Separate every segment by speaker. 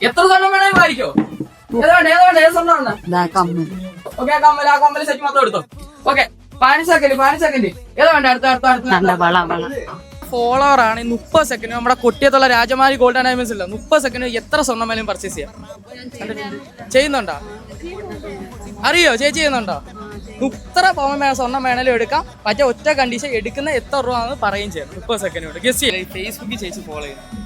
Speaker 1: എത്ര സ്വർണ്ണം വേണമെങ്കിൽ വാങ്ങിക്കോ. ഏത് സ്വർണ്ണമാണ്? ഓക്കെ, ആ കമ്മല് സെറ്റ് മൊത്തം എടുത്തോ. Okay, 15 second. ഏതാ വേണ്ട? അടുത്ത ഫോളോവർ ആണ്. 30 സെക്കൻഡ് നമ്മുടെ കൊട്ടിയത്തുള്ള രാജമാരി ഗോൾഡ് ആൻഡ് ഡയമണ്ട്സ് ഇല്ല, 30 സെക്കൻഡ് എത്ര സ്വർണ്ണം വേണമെങ്കിലും പർച്ചേസ് ചെയ്യാം. ചെയ്യുന്നുണ്ടോ? അറിയോ ചേച്ചി? ചെയ്യുന്നുണ്ടോ? ഇത്ര പവൻ സ്വർണ്ണം വേണേലും എടുക്കാം. മറ്റേ ഒറ്റ കണ്ടീഷൻ, എടുക്കുന്ന എത്ര രൂപ ആണെന്ന് പറയുകയും ചെയ്യാം. 30 സെക്കൻഡ് കൊണ്ട് ഗസ്റ്റ് ചെയ്യാം. ഫേസ്ബുക്കിൽ ചേച്ചി ഫോളോ ചെയ്യുന്നത്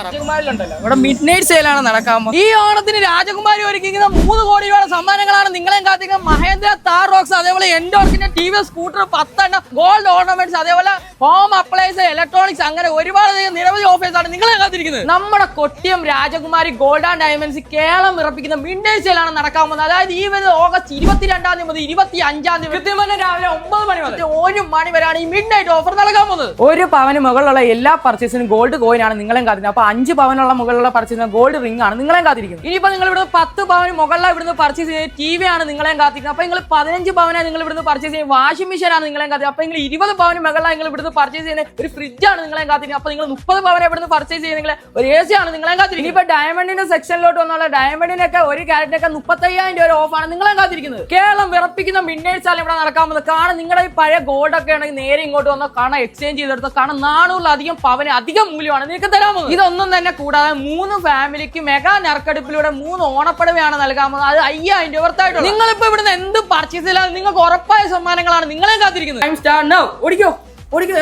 Speaker 1: രാജകുമാരിലുണ്ടല്ലോ, ഇവിടെ മിഡ് നൈറ്റ് സെയിലാണ് നടക്കാമോ. ഈ ഓണത്തിന് രാജകുമാരി ഒരുക്കിക്കുന്ന 3 കോടി രൂപയുടെ സമ്മാനങ്ങളാണ് നിങ്ങളെയും കാത്തിരിക്കുന്നത്. മഹേന്ദ്ര താർ റോക്സ്, അതേപോലെ എൻഡോർക്കിന്റെ ടി വി സ്കൂട്ടർ 10 എണ്ണം, ഗോൾഡ് ഓർണമെന്റ്സ്, അതേപോലെ ഹോം അപ്ലയൻസ്, ഇലക്ട്രോണിക്സ്, അങ്ങനെ ഒരുപാട് നിരവധി ഓഫേഴ്സ് ആണ് നിങ്ങളെ കാത്തിരിക്കുന്നത്. നമ്മുടെ Kottiyam Rajakumari gold and diamonds Keralam വിറപ്പിക്കുന്ന മിഡ് നൈറ്റ് സെയിലാണ് നടക്കാൻ പോകുന്നത്. അതായത് ഈ വരുന്ന ഓഗസ്റ്റ് 22 മുതൽ 25 കൃത്യമായി രാവിലെ 9 മണി മുതൽ 1 മണി വരെയാണ് ഈ മിഡ് നൈറ്റ് ഓഫർ നടക്കാൻ പോകുന്നത്. 1 പവന് മുകളിലുള്ള എല്ലാ പർച്ചേസിനും ഗോൾഡ് കോയിൻ ആണ് നിങ്ങളെയും കാത്തിരിക്കുന്നത്. അപ്പൊ 5 പവനുള്ള മുകളിലുള്ള പർച്ചേസിന് ഗോൾഡ് റിംഗ് ആണ് നിങ്ങളെയും കാത്തിരിക്കുന്നത്. ഇനിയിപ്പോ നിങ്ങൾ ഇവിടുന്ന് 10 പവന് മുകളിലാണ് ഇവിടുന്ന് പർച്ചേസ് ചെയ്യുന്നത് ടി വി ആണ് നിങ്ങളെയും കാത്തിരിക്കുന്നത്. അപ്പൊ നിങ്ങൾ 15 പവനാണ് നിങ്ങൾ ഇവിടുന്ന് പർച്ചേസ് ചെയ്യുന്നത് വാഷിംഗ് മെഷീൻ ആണ് നിങ്ങളെയും കാത്തിരിക്കുന്നത്. അപ്പൊ നിങ്ങൾ 20 പവന് മുകളിലാണ് നിങ്ങൾ ഇവിടുന്ന് പർച്ചേസ് ചെയ്യുന്നത് ഒരു ഫ്രിഡ്ജ് ആണ് നിങ്ങളെയും കാത്തിരിക്കുന്നത്. അപ്പൊ നിങ്ങൾ 30 പവനെ ഇവിടുന്ന് പർച്ചേസ് ചെയ്യുന്നത് ഒരു എ സി ആണ് നിങ്ങളെയും കാത്തിരിക്കുന്നത്. ഇനിയിപ്പോ ഡയമണ്ടിന്റെ സെക്ഷനിലോട്ട് വന്നുള്ള ഡയമണ്ടിനൊക്കെ ഒരു ക്യാരറ്റിനൊക്കെ 35,000 രൂപ ഓഫാണ് നിങ്ങളെയും കാത്തിരിക്കുന്നത്. കേരളം വിറപ്പിക്കുന്ന മിഡ് നൈറ്റ് സെയിൽ ഇവിടെ നടക്കാൻ പോകുന്നത്. കാരണം നിങ്ങളുടെ ഈ പഴയ ഗോൾഡ് ഒക്കെ ആണെങ്കിൽ നേരെ ഇങ്ങോട്ട് വന്നോ, കാരണം എക്സ്ചേഞ്ച് ചെയ്തെടുത്തോ, കാരണം 400-ലധികം പവന് അധികം മൂല്യമാണ് നിങ്ങൾക്ക് തരാൻ പോകുന്നത്. ഇതൊന്നും തന്നെ കൂടാതെ 3 ഫാമിലിക്ക് മെഗാ നറുക്കെടുപ്പിലൂടെ 3 ഓണപ്പടവയാണ് നൽകാൻ പോകുന്നത്. അത് 5,000 രൂപ വർത്തായിട്ട് നിങ്ങളിപ്പോ ഇവിടുന്ന് എന്ത് പർച്ചേസ് ചെയ്താലും നിങ്ങൾക്ക് ഉറപ്പായ സമ്മാനങ്ങളാണ് നിങ്ങളെ കാത്തിരിക്കുന്നത്. Time start now. ഓടിക്കോ.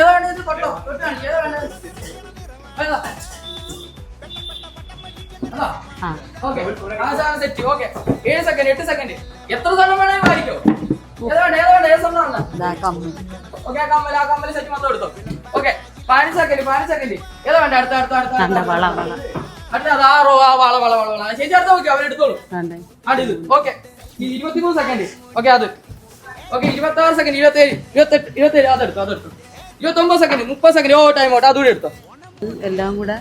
Speaker 1: ഏതാണ് കൊട്ടോ? Okay, 7 second 8 second. എത്ര സ്വർണ്ണം വേണമെങ്കിൽ വാങ്ങിക്കോ. ഏത് സ്വർണ്ണമാണ്? ഓക്കെ, ആ കമ്മല് സെറ്റ് മൊത്തം എടുത്തോ. Okay, 15 second. ഏതാ വേണ്ട? അടുത്ത വള ചേച്ചി അടുത്ത നോക്കിയോ, അവരെടുത്തോളൂ. ഇത് ഓക്കെ, 23 സെക്കൻഡ്. ഓക്കെ, അത് ഓക്കെ, 26 സെക്കൻഡ്, 27, 28, അതെടുത്തു. 29 സെക്കൻഡ്, 30 സെക്കൻഡ്. ഓ, ടൈം ഔട്ട്. അതുകൂടി എടുത്തോ. എല്ലാം കൂടെ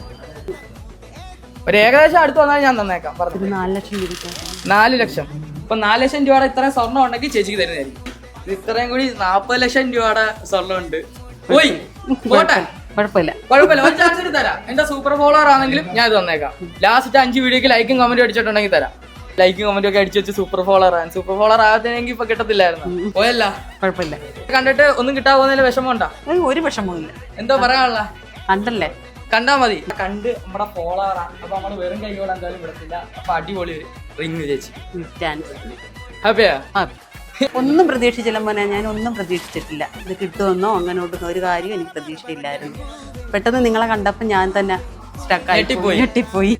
Speaker 1: ഒരു ഏകദേശം അടുത്ത് വന്നാൽ ഞാൻ തന്നേക്കാം. 4 ലക്ഷം. ഇപ്പൊ 4 ലക്ഷം രൂപയുടെ ഇത്രയും സ്വർണ്ണം ഉണ്ടെങ്കിൽ ചേച്ചിക്ക് തരുന്നതായിരിക്കും. ഇത്രയും കൂടി 40 ലക്ഷം രൂപയുടെ സ്വർണ്ണം ഉണ്ട്. പോയി പോട്ടെ, കുഴപ്പമില്ല. ഒരു ചാൻസ് എടുത്ത് തരാം. എന്റെ സൂപ്പർ ഫോളോവർ ആണെങ്കിലും ഞാൻ ഇത് തന്നേക്കാം. ലാസ്റ്റ് 5 വീഡിയോക്ക് ലൈക്കും കമന്റും അടിച്ചിട്ടുണ്ടെങ്കിൽ തരാം. ലൈക്കും കമന്റും ഒക്കെ അടിച്ചു വെച്ച് സൂപ്പർ ഫോളോവർ ആകത്തിനെങ്കിൽ ഇപ്പൊ കിട്ടത്തില്ലായിരുന്നു. പോയല്ല, കുഴപ്പമില്ല. കണ്ടിട്ട് ഒന്നും കിട്ടാവുന്നതിൽ വിഷമമുണ്ടോ? ഒരു വിഷമമില്ല. എന്തോ പറയാനുള്ള കണ്ടല്ലേ, കണ്ടാ മതി. കണ്ട് നമ്മുടെ ഫോളോവറാണ്. അപ്പൊ നമ്മള് വെറും കൈയോടെ എന്തായാലും വിടത്തില്ല. അപ്പൊ അടിപൊളി റിങ് ചേച്ചി. ഹാപ്പിയാ?
Speaker 2: ഒന്നും പ്രതീക്ഷിച്ചില്ല മോനെ, ഞാൻ ഒന്നും പ്രതീക്ഷിച്ചിട്ടില്ല. ഇത് കിട്ടുമെന്നോ അങ്ങനോട്ടൊന്നും ഒരു കാര്യം എനിക്ക് പ്രതീക്ഷയില്ലായിരുന്നു. പെട്ടെന്ന് നിങ്ങളെ കണ്ടപ്പോൾ ഞാൻ തന്നെ സ്റ്റക്കായി ഞെട്ടിപ്പോയി.